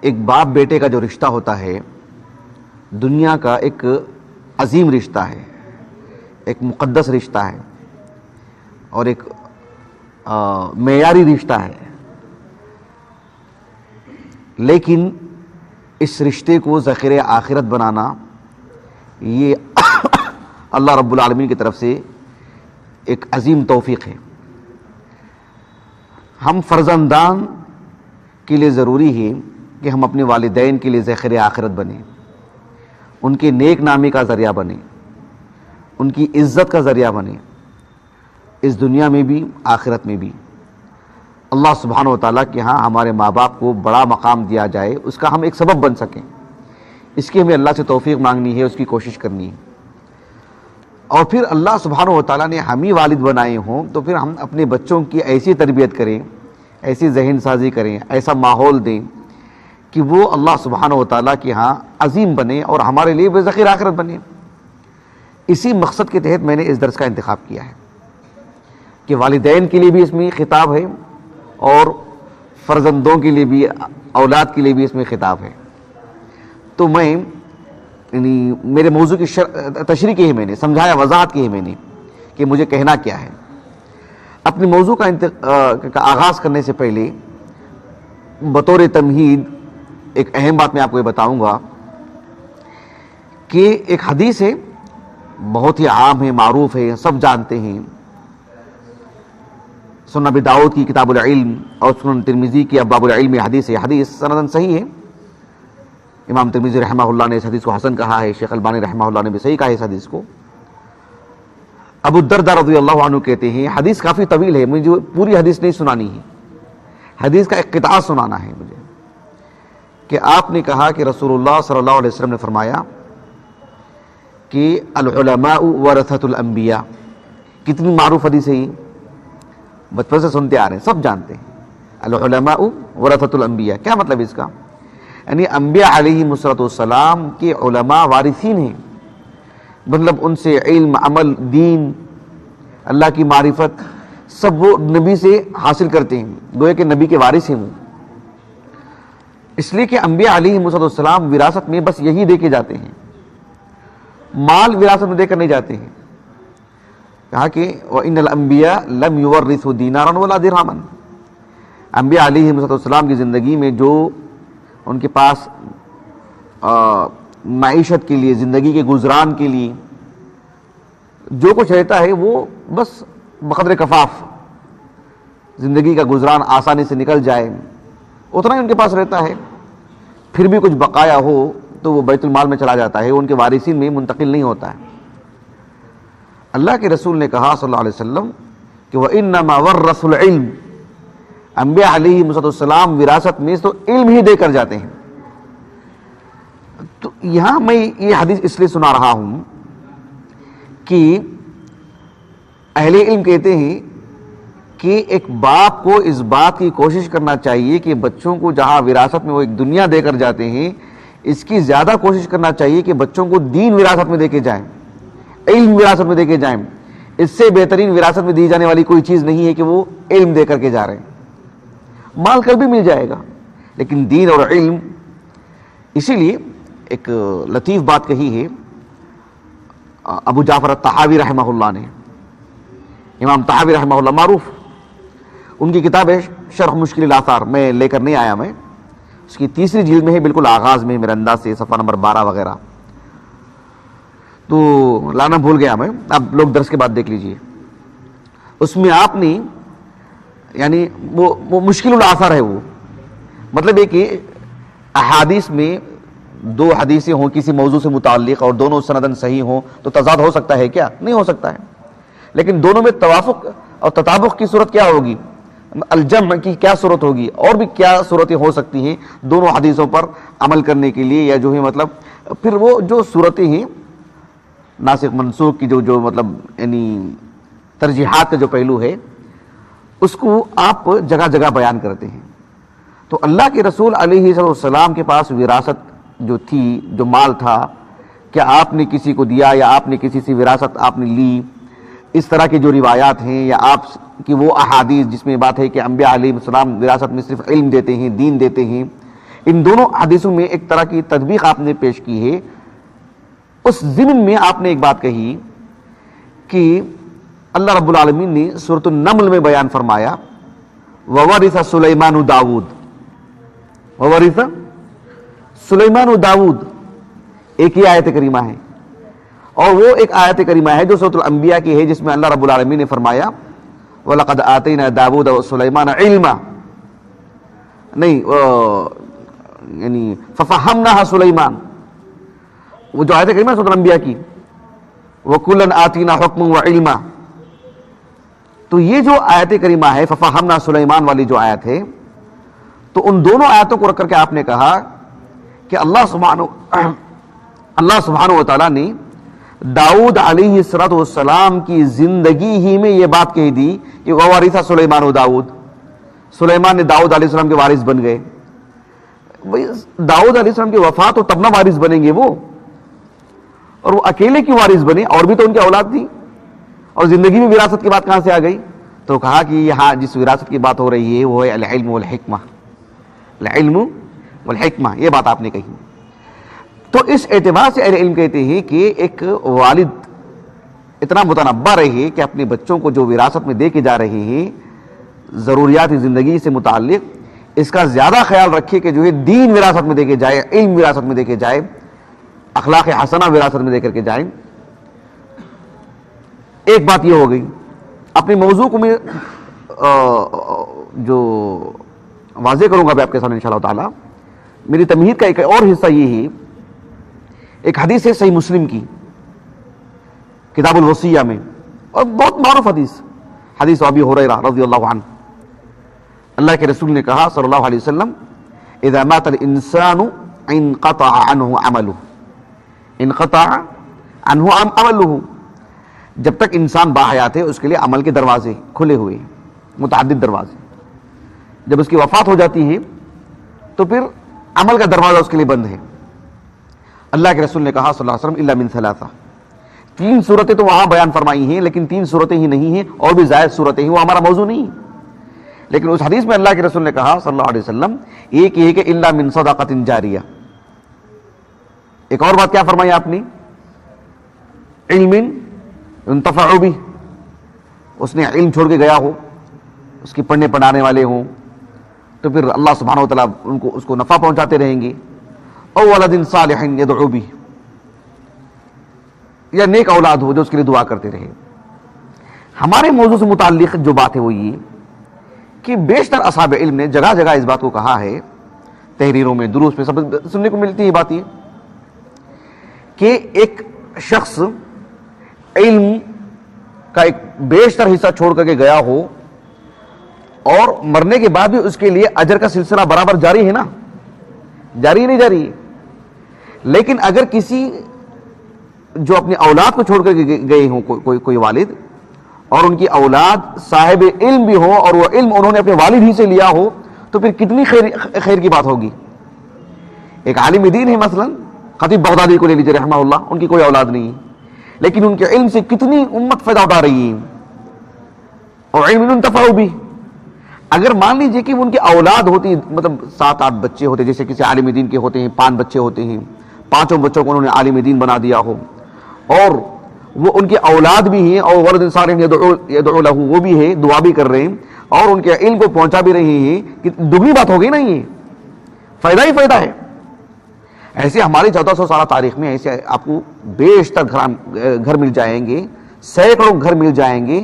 ایک باپ بیٹے کا جو رشتہ ہوتا ہے دنیا کا ایک عظیم رشتہ ہے، ایک مقدس رشتہ ہے اور ایک معیاری رشتہ ہے، لیکن اس رشتے کو ذخیرہ آخرت بنانا یہ اللہ رب العالمین کی طرف سے ایک عظیم توفیق ہے۔ ہم فرزندان کے لیے ضروری ہے کہ ہم اپنے والدین کے لیے ذخیرہ آخرت بنیں، ان کے نیک نامی کا ذریعہ بنیں، ان کی عزت کا ذریعہ بنیں، اس دنیا میں بھی آخرت میں بھی۔ اللہ سبحانہ و تعالیٰ کے ہاں ہمارے ماں باپ کو بڑا مقام دیا جائے، اس کا ہم ایک سبب بن سکیں، اس کی ہمیں اللہ سے توفیق مانگنی ہے، اس کی کوشش کرنی ہے۔ اور پھر اللہ سبحانہ و تعالیٰ نے ہم ہی والد بنائے ہوں تو پھر ہم اپنے بچوں کی ایسی تربیت کریں، ایسی ذہن سازی کریں، ایسا ماحول دیں کہ وہ اللہ سبحانہ و تعالیٰ کے ہاں عظیم بنے اور ہمارے لیے بے ذخیرہ آخرت بنے۔ اسی مقصد کے تحت میں نے اس درس کا انتخاب کیا ہے کہ والدین کے لیے بھی اس میں خطاب ہے اور فرزندوں کے لیے بھی، اولاد کے لیے بھی اس میں خطاب ہے۔ تو میں میرے موضوع کی تشریح کی ہے، میں نے سمجھایا، وضاحت کی ہے میں نے کہ مجھے کہنا کیا ہے۔ اپنے موضوع کا آغاز کرنے سے پہلے بطور تمہید ایک اہم بات میں آپ کو یہ بتاؤں گا کہ ایک حدیث ہے، بہت ہی عام ہے، معروف ہے، سب جانتے ہیں، سنن ابی داؤد کی کتاب العلم اور سنن ترمذی کی ابواب العلم میں حدیث ہے، حدیث سندن صحیح ہے۔ امام ترمذی رحمہ اللہ نے اس حدیث کو حسن کہا ہے، شیخ البانی رحمہ اللہ نے بھی صحیح کہا ہے اس حدیث کو۔ ابو الدرداء رضی اللہ عنہ کہتے ہیں، حدیث کافی طویل ہے، مجھے پوری حدیث نہیں سنانی ہے، حدیث کا ایک قطعہ سنانا ہے مجھے، کہ آپ نے کہا کہ رسول اللہ صلی اللہ علیہ وسلم نے فرمایا کہ العلماء ورثۃ الانبیاء۔ کتنی معروف حدیث ہے یہ، بچپن سے سنتے آ رہے ہیں، سب جانتے ہیں۔ العلماء ورثۃ الانبیاء کیا مطلب اس کا؟ یعنی انبیاء علیہم السلام کے علماء وارثین ہیں، مطلب ان سے علم، عمل، دین، اللہ کی معرفت سب وہ نبی سے حاصل کرتے ہیں، گویا کہ نبی کے وارث ہیں وہ۔ اس لیے کہ انبیاء علیہم السلام وراثت میں بس یہی دے کے جاتے ہیں، مال وراثت میں دے کر نہیں جاتے ہیں۔ کہا کہ وَإِنَّ الْأَنْبِيَاءَ لَمْ يُوَرِّثُوا دِينَارًا وَلَا دِرْهَمًا۔ انبیاء علیہم السلام کی زندگی میں جو ان کے پاس معیشت کے لیے، زندگی کے گزران کے لیے جو کچھ رہتا ہے وہ بس بقدر کفاف، زندگی کا گزران آسانی سے نکل جائے اتنا ہی ان کے پاس رہتا ہے، پھر بھی کچھ بقایا ہو تو وہ بیت المال میں چلا جاتا ہے، ان کے وارثین میں منتقل نہیں ہوتا ہے۔ اللہ کے رسول نے کہا صلی اللہ علیہ وسلم کہ وَإِنَّمَا وَرَّثُوا الْعِلْمَ، انبیاء علیہم السلام وراثت میں تو علم ہی دے کر جاتے ہیں۔ تو یہاں میں یہ حدیث اس لیے سنا رہا ہوں کہ اہل علم کہتے ہیں کہ ایک باپ کو اس بات کی کوشش کرنا چاہیے کہ بچوں کو جہاں وراثت میں وہ ایک دنیا دے کر جاتے ہیں، اس کی زیادہ کوشش کرنا چاہیے کہ بچوں کو دین وراثت میں دے کے جائیں، علم وراثت میں دے کے جائیں۔ اس سے بہترین وراثت میں دی جانے والی کوئی چیز نہیں ہے کہ وہ علم دے کر کے جا رہے ہیں۔ مال کل بھی مل جائے گا لیکن دین اور علم۔ اسی لیے ایک لطیف بات کہی ہے ابو جعفر الطحاوی رحمہ اللہ نے، امام طحاوی رحمہ اللہ معروف، ان کی کتاب ہے شرح مشکل الاثار، میں لے کر نہیں آیا، میں اس کی تیسری جلد میں ہے، بالکل آغاز میں میرے انداز سے صفحہ نمبر 12 وغیرہ، تو لانا بھول گیا میں، اب لوگ درس کے بعد دیکھ لیجئے۔ اس میں آپ نے یعنی وہ مشکل الاثار ہے، وہ مطلب یہ کہ احادیث میں دو حدیثیں ہوں کسی موضوع سے متعلق اور دونوں سندن صحیح ہوں تو تضاد ہو سکتا ہے کیا؟ نہیں ہو سکتا ہے، لیکن دونوں میں توافق اور تطابق کی صورت کیا ہوگی؟ الجمع کی کیا صورت ہوگی؟ اور بھی کیا صورتیں ہو سکتی ہیں دونوں حدیثوں پر عمل کرنے کے لیے، یا جو ہے مطلب پھر وہ جو صورتیں ہیں ناسخ منسوخ کی جو مطلب یعنی ترجیحات کا جو پہلو ہے اس کو آپ جگہ جگہ بیان کرتے ہیں۔ تو اللہ کے رسول علیہ السلام کے پاس وراثت جو تھی، جو مال تھا، کیا آپ نے کسی کو دیا یا آپ نے کسی سے وراثت آپ نے لی؟ اس طرح کی جو روایات ہیں یا آپ کی وہ احادیث جس میں بات ہے کہ انبیاء علیہ السلام وراثت میں صرف علم دیتے ہیں، دین دیتے ہیں، ان دونوں حدیثوں میں ایک طرح کی تطبیق آپ نے پیش کی ہے. اس ضمن میں آپ نے ایک بات کہی کہ اللہ رب العالمین نے سورۃ النمل میں بیان فرمایا وَوَرِثَ سُلَيْمَانُ داود، وَوَرِثَ سُلَيْمَانُ داود ایک ہی آیت کریمہ ہے، اور وہ ایک آیت کریمہ ہے جو سورۃ الانبیاء کی ہے، جس میں اللہ رب العالمین نے فرمایا وَلَقَدْ آتَيْنَا دَاوُودَ وَسُلَيْمَانَ عِلْمًا، نہیں یعنی فَفَهَّمْنَاهَا سُلَيْمَانَ، وہ جو آیت کریمہ ہے سورۃ الانبیاء کی وَكُلًّا آتَيْنَا حُكْمًا وَعِلْمًا، تو یہ جو آیت کریمہ ہے فَفَهَّمْنَا سُلَيْمَانَ والی جو آیت ہے، تو ان دونوں آیتوں کو رکھ کر کے آپ نے کہا کہ اللہ سبحانہ و تعالیٰ نے داؤد علیہ السلام کی زندگی ہی میں یہ بات کہہ دی کہ وَوَرِثَ سُلَيْمَانُ داؤد، سلیمان نے داؤد علیہ السلام کے وارث بن گئے. داؤد علیہ السلام کی وفات ہو تب نہ وارث بنیں گے وہ، اور وہ اکیلے کیوں وارث بنے، اور بھی تو ان کی اولاد تھی، اور زندگی میں وراثت کی بات کہاں سے آ گئی؟ تو کہا کہ یہاں جس وراثت کی بات ہو رہی ہے وہ ہے العلم والحکمہ، العلم والحکمہ، یہ بات آپ نے کہی. تو اس اعتبار سے اہل علم کہتے ہیں کہ ایک والد اتنا متنبہ رہے کہ اپنے بچوں کو جو وراثت میں دے کے جا رہے ہیں ضروریات زندگی سے متعلق، اس کا زیادہ خیال رکھے کہ جو ہے دین وراثت میں دے کے جائے، علم وراثت میں دے کے جائے، اخلاق حسنہ وراثت میں دے کر کے جائیں. ایک بات یہ ہو گئی. اپنے موضوع کو میں جو واضح کروں گا ابھی آپ کے سامنے انشاءاللہ تعالی. میری تمہید کا ایک اور حصہ یہ ہے، ایک حدیث ہے صحیح مسلم کی کتاب الوصیہ میں، اور بہت معروف حدیث ابی ہریرہ رضی اللہ عنہ. اللہ کے رسول نے کہا صلی اللہ علیہ وسلم اذا مات الانسان انقطع عنہ عملہ، انقطع عنہ عملہ، جب تک انسان باحیات ہے اس کے لیے عمل کے دروازے کھلے ہوئے، متعدد دروازے. جب اس کی وفات ہو جاتی ہے تو پھر عمل کا دروازہ اس کے لیے بند ہے. اللہ کے رسول نے کہا صلی اللہ علیہ وسلم الا من ثلاثہ، 3 صورتیں تو وہاں بیان فرمائی ہیں، لیکن 3 صورتیں ہی نہیں ہیں، اور بھی زائد صورتیں ہیں، وہ ہمارا موضوع نہیں. لیکن اس حدیث میں اللہ کے رسول نے کہا صلی اللہ علیہ وسلم ایک یہ کہ الا من صدقۃ جاریہ. ایک اور بات کیا فرمائی آپ نے؟ علم ينتفع به، اس نے علم چھوڑ کے گیا ہو، اس کی پڑھنے پڑھانے والے ہوں تو پھر اللہ سبحانہ و تعالیٰ اس کو نفع پہنچاتے رہیں گے. او ولد صالح يدعو به، یا نیک اولاد ہو جو اس کے لیے دعا کرتے رہے. ہمارے موضوع سے متعلق جو بات ہے وہ یہ کہ بیشتر اصحاب علم نے جگہ جگہ اس بات کو کہا ہے، تحریروں میں، دروس میں، سب سننے کو ملتی ہے بات یہ کہ ایک شخص علم کا ایک بیشتر حصہ چھوڑ کر کے گیا ہو اور مرنے کے بعد بھی اس کے لیے اجر کا سلسلہ برابر جاری ہے نا، جاری نہیں جاری ہے. لیکن اگر کسی جو اپنی اولاد کو چھوڑ کر گئے ہوں کوئی والد، اور ان کی اولاد صاحب علم بھی ہو اور وہ علم انہوں نے اپنے والد ہی سے لیا ہو، تو پھر کتنی خیر کی بات ہوگی. ایک عالم دین ہے مثلا خطیب بغدادی کو لے لیجیے رحمہ اللہ، ان کی کوئی اولاد نہیں ہے لیکن ان کے علم سے کتنی امت فائدہ اٹھا رہی ہے، اور علم ينتفع به. اگر مان لیجئے کہ ان کی اولاد ہوتی، مطلب 7-8 بچے ہوتے، جیسے کسی عالم دین کے ہوتے ہیں 5 بچے ہوتے ہیں، 5 بچوں کو انہوں نے عالم دین بنا دیا ہو، اور وہ ان کی اولاد بھی ہیں، اور ولد صالح يدعو له، وہ بھی ہے، دعا بھی کر رہے ہیں، اور ان کے علم کو پہنچا بھی رہے ہیں، کہ دگنی بات ہو گئی نا، یہ فائدہ ہی فائدہ ہے. ایسے ہماری 1400 سالہ تاریخ میں ایسے آپ کو بیشتر گھر مل جائیں گے، سینکڑوں گھر مل جائیں گے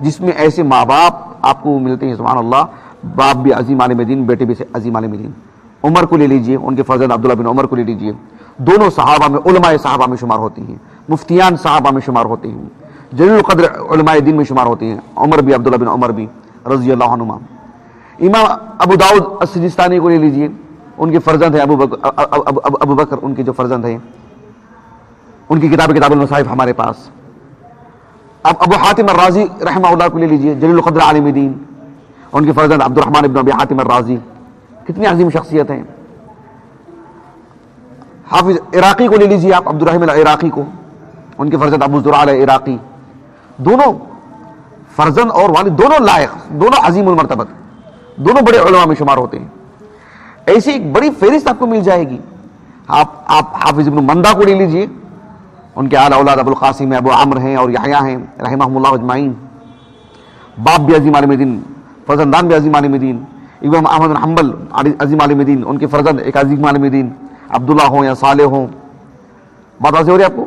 جس میں ایسے ماں باپ آپ کو ملتے ہیں. سبحان اللہ، باپ بھی عظیم عالم دین، بیٹے بھی عظیم عالم دین. عمر کو لے لیجئے، ان کے فرزند عبداللہ بن عمر کو لے لیجئے، دونوں صحابہ میں، علماء صحابہ میں شمار ہوتی ہیں، مفتیان صحابہ میں شمار ہوتے ہیں، جلیل القدر علماء دین میں شمار ہوتے ہیں. عمر بھی، عبداللہ بن عمر بھی رضی اللہ عنہما. امام ابو داؤد السجستانی کو لے لیجئے، ان کے فرزند ہیں ابو بکر، ان کے جو فرزند ہیں، ان کی کتاب المصاحف ہمارے پاس. اب ابو حاتم الرازی رحمہ اللہ کو لے لیجئے، جلیل القدر عالم دین، ان کے فرزند عبد الرحمن ابن ابی حاتم الرازی، کتنی عظیم شخصیت ہیں. حافظ عراقی کو لے لیجئے آپ، عبد الرحیم العراقی کو، ان کے فرزند ابو زرع العراقی. دونوں فرزند اور والد دونوں لائق، دونوں عظیم المرتبت، دونوں بڑے علماء میں شمار ہوتے ہیں. ایسی ایک بڑی فہرست آپ کو مل جائے گی. آپ حافظ ابن مندہ کو لے لیجئے, ان کے اعلی اولاد ابو القاسم ابو عمرو ہیں اور یحییٰ ہیں رحمہم اللہ اجمعین. باپ بھی عظیم عالم دین, فرزندان بھی عظیم عالم دین. امام احمد بن حنبل عظیم عالم دین, ان کے فرزند ایک عظیم عالم دین, عبداللہ ہوں یا صالح ہوں. بات واضح ہو رہی ہے آپ کو؟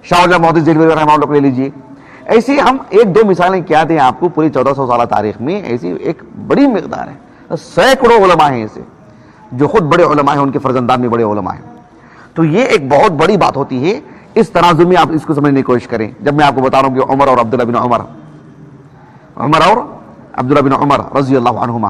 شاہ ولی محدث دہلوی رحمہ اللہ کو لے لیجیے. ایسی ہم ایک دو مثالیں کیا دیں آپ کو پوری 1400 سالہ تاریخ میں, ایسی ایک بڑی مقدار ہے. سینکڑوں علماء ہیں ایسے جو خود بڑے علماء ہیں, ان کے فرزندان بھی بڑے علماء ہیں. تو یہ ایک بہت بڑی بات ہوتی ہے. اس تناظر میں آپ اس کو سمجھنے کی کوشش کریں. جب میں آپ کو بتا رہا ہوں کہ عمر اور عبداللہ بن عمر رضی اللہ عنہما